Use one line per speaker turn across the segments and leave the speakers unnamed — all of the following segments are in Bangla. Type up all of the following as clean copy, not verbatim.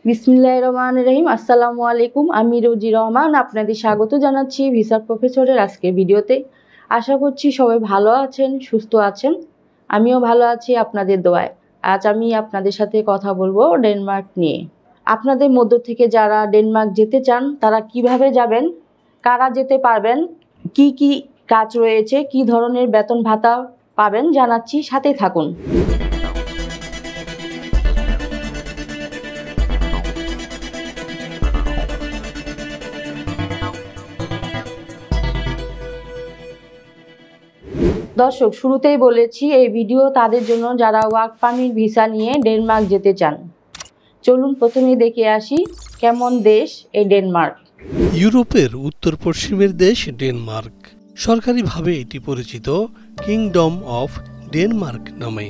বিসমিল্লাহির রহমানির রহিম। আসসালামু আলাইকুম। আমি রোজি রহমান আপনাদের স্বাগত জানাচ্ছি ভিসা প্রফেসরের আজকের ভিডিওতে। আশা করছি সবাই ভালো আছেন, সুস্থ আছেন। আমিও ভালো আছি আপনাদের দোয়ায়। আজ আমি আপনাদের সাথে কথা বলবো ডেনমার্ক নিয়ে। আপনাদের মধ্য থেকে যারা ডেনমার্ক যেতে চান তারা কিভাবে যাবেন, কারা যেতে পারবেন, কি কি কাজ রয়েছে, কি ধরনের বেতন ভাতা পাবেন জানাচ্ছি, সাথে থাকুন। দর্শক, শুরুতেই বলেছি এই ভিডিও তাদের জন্য যারা ওয়ার্ক পারমিট ভিসা নিয়ে ডেনমার্ক যেতে চান। চলুন প্রথমেই দেখে আসি কেমন দেশ এই ডেনমার্ক।
ইউরোপের উত্তর পশ্চিমের দেশ ডেনমার্ক। সরকারিভাবে এটি পরিচিত কিংডম অফ ডেনমার্ক নামে।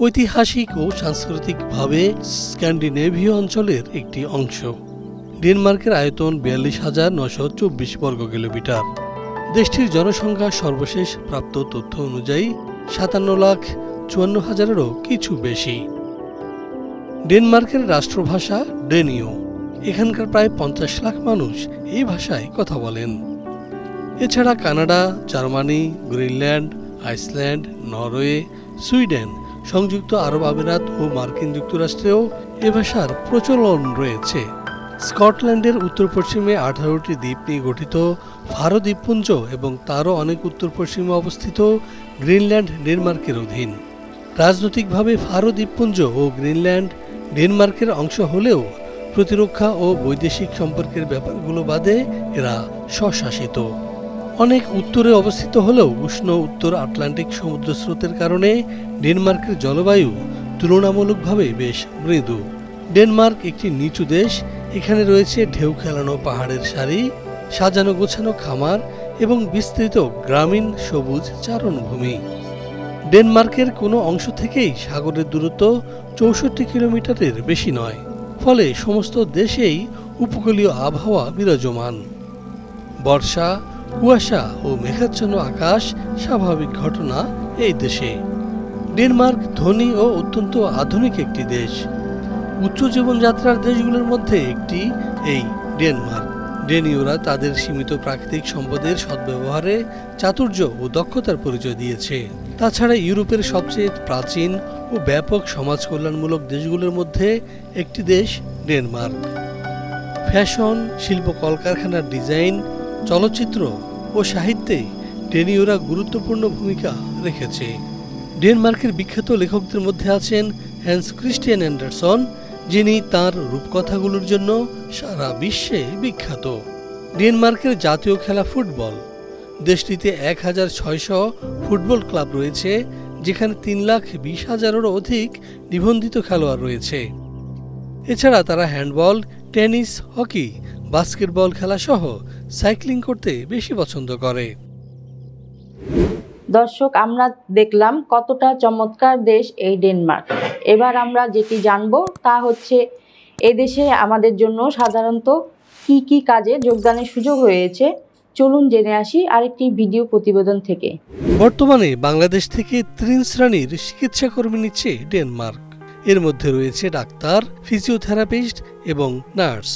ঐতিহাসিক ও সাংস্কৃতিকভাবে স্ক্যান্ডিনেভীয় অঞ্চলের একটি অংশ। ডেনমার্কের আয়তন 42,924 বর্গ কিলোমিটার। দেশটির জনসংখ্যা সর্বশেষ প্রাপ্ত তথ্য অনুযায়ী 57,54,000-এরও কিছু বেশি। ডেনমার্কের রাষ্ট্রভাষা ডেনীয়। এখানকার প্রায় 50 লাখ মানুষ এই ভাষায় কথা বলেন। এছাড়া Canada, Germany, Greenland, Iceland, Norway, Sweden, সংযুক্ত আরব আমিরাত ও মার্কিন যুক্তরাষ্ট্রেও এ ভাষার প্রচলন রয়েছে। স্কটল্যান্ডের উত্তর পশ্চিমে 18টি দ্বীপ নিয়ে গঠিত ফারো দ্বীপপুঞ্জ এবং তারও অনেক উত্তর পশ্চিমে অবস্থিত গ্রিনল্যান্ড ডেনমার্কের অধীন। রাজনৈতিকভাবে ফারো দ্বীপপুঞ্জ ও গ্রিনল্যান্ড ডেনমার্কের অংশ হলেও প্রতিরক্ষা ও বৈদেশিক সম্পর্কের ব্যাপারগুলো বাদে এরা স্বশাসিত। অনেক উত্তরে অবস্থিত হলেও উষ্ণ উত্তর আটলান্টিক সমুদ্র স্রোতের কারণে ডেনমার্কের জলবায়ু তুলনামূলকভাবে বেশ মৃদু। ডেনমার্ক একটি নিচু দেশ। এখানে রয়েছে ঢেউ খেলানো পাহাড়ের সারি, সাজানো গোছানো খামার এবং বিস্তৃত গ্রামীণ সবুজ চারণভূমি। ডেনমার্কের কোনো অংশ থেকেই সাগরের দূরত্ব 64 কিলোমিটারের বেশি নয়, ফলে সমস্ত দেশেই উপকূলীয় আবহাওয়া বিরাজমান। বর্ষা, কুয়াশা ও মেঘাচ্ছন্ন আকাশ স্বাভাবিক ঘটনা এই দেশে। ডেনমার্ক ধনী ও অত্যন্ত আধুনিক একটি দেশ। উচ্চ জীবনযাত্রার দেশগুলোর মধ্যে একটি এই ডেনমার্ক। ডেনীয়রা তাদের সীমিত প্রাকৃতিক সম্পদের সদ্ব্যবহারে চাতুর্য ও দক্ষতার পরিচয় দিয়েছে। তাছাড়া ইউরোপের সবচেয়ে প্রাচীন ও ব্যাপক সমাজ কল্যাণমূলক দেশগুলোর মধ্যে একটি দেশ ডেনমার্ক। ফ্যাশন, শিল্প, কলকারখানার ডিজাইন, চলচ্চিত্র ও সাহিত্যে ডেনীয়রা গুরুত্বপূর্ণ ভূমিকা রেখেছে। ডেনমার্কের বিখ্যাত লেখকদের মধ্যে আছেন হ্যান্স ক্রিস্টিয়ান অ্যান্ডারসন, যিনি তাঁর রূপকথাগুলোর জন্য সারা বিশ্বে বিখ্যাত। ডেনমার্কের জাতীয় খেলা ফুটবল। দেশটিতে 1,600 ফুটবল ক্লাব রয়েছে, যেখানে 3,20,000-এরও অধিক নিবন্ধিত খেলোয়াড় রয়েছে। এছাড়া তারা হ্যান্ডবল, টেনিস, হকি, বাস্কেটবল খেলা সহ সাইক্লিং করতে বেশি পছন্দ করে।
দর্শক, আমরা দেখলাম কতটা চমৎকার দেশ এই ডেনমার্ক। এবার আমরা যেটি জানবো তা হচ্ছে এদেশে আমাদের জন্য সাধারণত কি কি কাজে যোগদানের সুযোগ রয়েছে। চলুন জেনে আসি আরেকটি ভিডিও প্রতিবেদন থেকে।
বর্তমানে বাংলাদেশ থেকে 3 শ্রেণীর চিকিৎসা কর্মী নিচ্ছে ডেনমার্ক। এর মধ্যে রয়েছে ডাক্তার, ফিজিওথেরাপিস্ট এবং নার্স।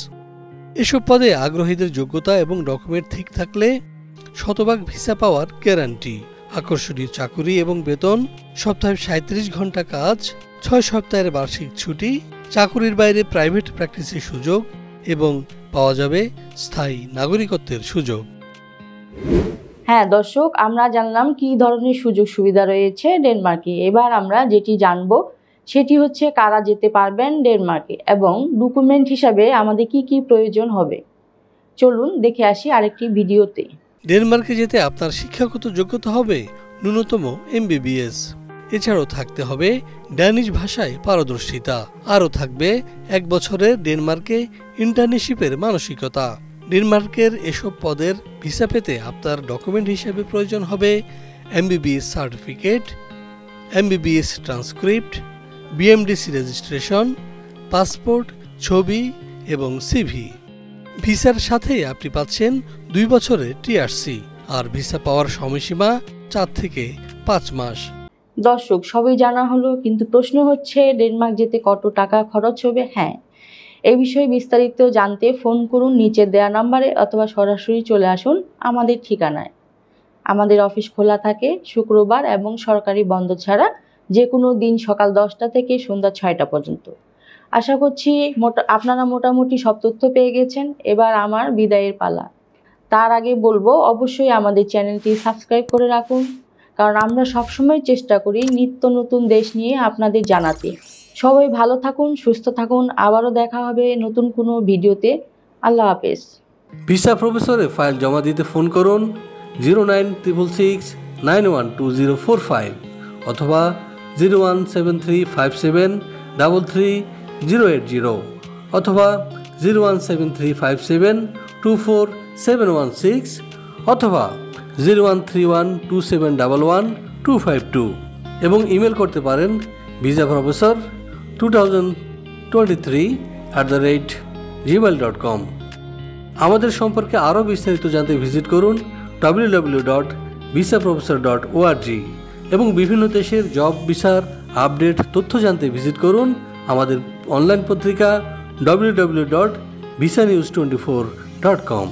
এসব পদে আগ্রহীদের যোগ্যতা এবং ডকুমেন্ট ঠিক থাকলে শতভাগ ভিসা পাওয়ার গ্যারান্টি। আকর্ষণীয় চাকুরি এবং বেতন, সপ্তাহে 37 ঘন্টা কাজ, 6 সপ্তাহের বার্ষিক ছুটি, চাকুরির বাইরে প্রাইভেট প্র্যাকটিসের সুযোগ এবং পাওয়া যাবে স্থায়ী নাগরিকত্বের সুযোগ।
হ্যাঁ দর্শক, আমরা জানলাম কি ধরনের সুযোগ সুবিধা রয়েছে ডেনমার্কে। এবার আমরা যেটি জানবো সেটি হচ্ছে কারা যেতে পারবেন ডেনমার্কে এবং ডকুমেন্ট হিসাবে আমাদের কি কি প্রয়োজন হবে। চলুন দেখে আসি আরেকটি ভিডিওতে।
ডেনমার্কে যেতে আপনার শিক্ষাগত যোগ্যতা হবে ন্যূনতম MBBS। এছাড়াও থাকতে হবে ড্যানিশ ভাষায় পারদর্শিতা। আরও থাকবে 1 বছরের ডেনমার্কে ইন্টার্নশিপের মানসিকতা। ডেনমার্কের এসব পদের ভিসা পেতে আপনার ডকুমেন্ট হিসেবে প্রয়োজন হবে MBBS certificate, MBBS transcript, BMDC registration, passport, ছবি এবং CV। ভিসার সাথে আপনি পাচ্ছেন 2 বছরের TRC। আর ভিসা পাওয়ার সময়সীমা 4 থেকে 5 মাস।
দর্শক, সবই জানা হলো, কিন্তু প্রশ্ন হচ্ছে ডেনমার্ক যেতে কত টাকা খরচ হবে? হ্যাঁ, এই বিষয়ে বিস্তারিত জানতে ফোন করুন নিচে দেওয়া নাম্বারে অথবা সরাসরি চলে আসুন আমাদের ঠিকানায়। আমাদের অফিস খোলা থাকে শুক্রবার এবং সরকারি বন্ধ ছাড়া যে কোনো দিন সকাল 10টা থেকে সন্ধ্যা 6টা পর্যন্ত। আশা করছি আপনারা মোটামুটি সব তথ্য পেয়ে গেছেন। এবার আমার বিদায়ের পালা। তার আগে বলবো, অবশ্যই আমাদের চ্যানেলটি সাবস্ক্রাইব করে রাখুন, কারণ আমরা সবসময় চেষ্টা করি নিত্য নতুন দেশ নিয়ে আপনাদের জানাতে। সবাই ভালো থাকুন, সুস্থ থাকুন। আবারও দেখা হবে নতুন কোনো ভিডিওতে। আল্লাহ হাফেজ।
ভিসা প্রফেসরে ফাইল জমা দিতে ফোন করুন 09666912045 অথবা 01735733080 অথবা 01735724716 অথবা 013127112252 এবং ইমেল করতে পারেন visaprofessor2023@gmail.com। আমাদের সম্পর্কে আরও বিস্তারিত জানতে ভিজিট করুন www.visaprofessor.org এবং বিভিন্ন দেশের জব ভিসার আপডেট তথ্য জানতে ভিজিট করুন আমাদের অনলাইন পত্রিকা www.visanews24.com।